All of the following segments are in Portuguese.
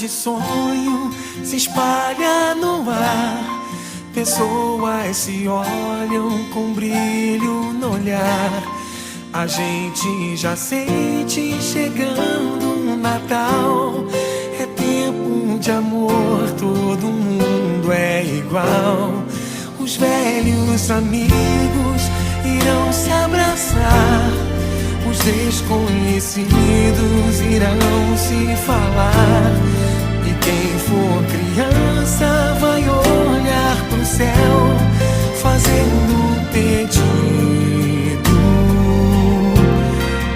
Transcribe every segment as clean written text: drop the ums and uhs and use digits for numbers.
de sonho se espalha no ar. Pessoas se olham com brilho no olhar. A gente já sente chegando o Natal. É tempo de amor, todo mundo é igual. Os velhos amigos irão se abraçar. Os desconhecidos irão se falar. E quem for criança vai olhar pro céu, fazendo um pedido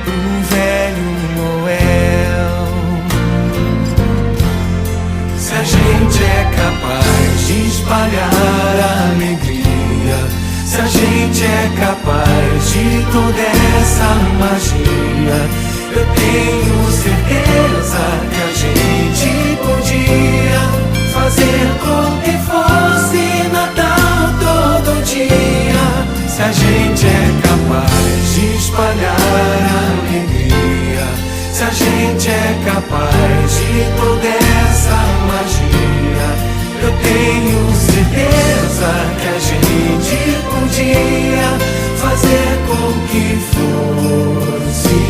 pro velho Noel. Se a gente é capaz de espalhar a alegria, se a gente é capaz de toda essa magia, eu tenho certeza que a gente podia fazer com que fosse Natal todo dia. Se a gente é capaz de espalhar a alegria, se a gente é capaz de toda essa magia, eu tenho certeza que a gente podia fazer com que fosse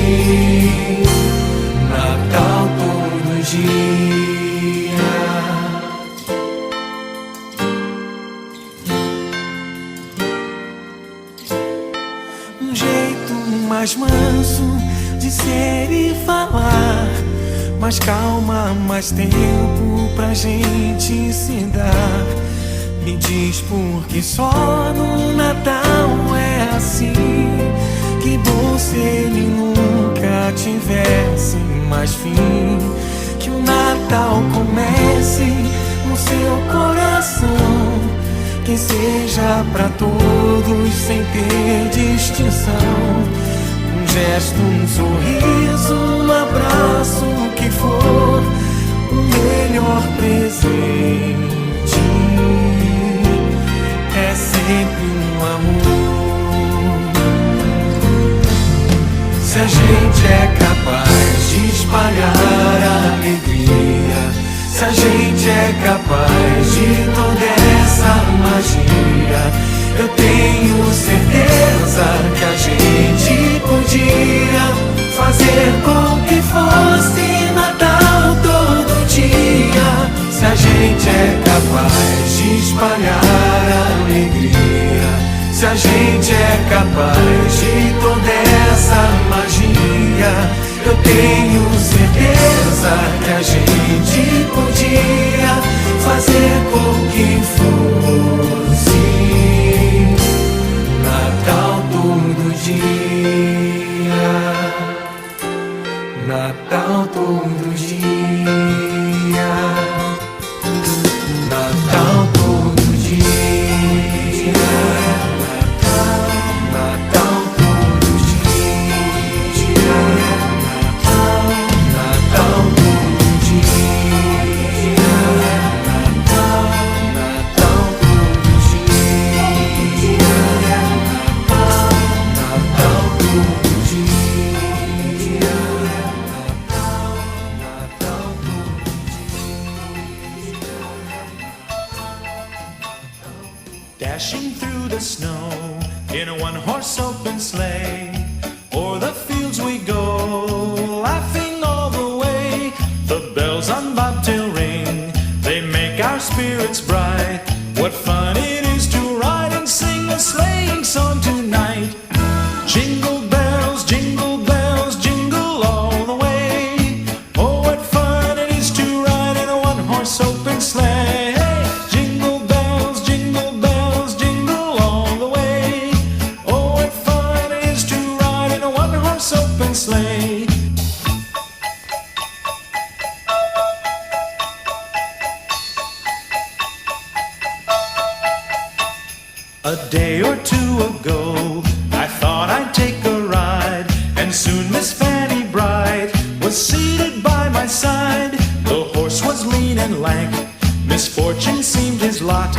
Natal todo dia. Um jeito mais manso de ser e falar, mais calma, mais tempo pra gente se dar. Me diz por que só no Natal é assim. Que bom se ele nunca tivesse mais fim. Que o Natal comece no seu coração, que seja pra todos sem ter distinção. Um gesto, um sorriso, um abraço, o que for, o melhor presente é sempre um amor. Se a gente é capaz de espalhar a alegria, se a gente é capaz de toda essa magia, eu tenho certeza que a gente podia fazer com que fosse Natal todo dia. Se a gente é capaz de espalhar a alegria, se a gente é capaz de toda essa magia, eu tenho certeza que a gente podia fazer com que fosse Natal todo dia. Natal todo dia. Natal todo dia. Natal todo dia. Natal todo dia. Natal todo dia. Natal todo dia. Dashing through the snow in a one-horse open sleigh, o'er the fields we go, laughing all the way. The bells on bobtail ring, they make our spirits bright. What fun it is to ride and sing a sleighing song tonight. Jingle bells, jingle all the way. Oh, what fun it is to ride in a one-horse open sleigh. Sleigh. A day or two ago, I thought I'd take a ride, and soon Miss Fanny Bright was seated by my side. The horse was lean and lank, misfortune seemed his lot.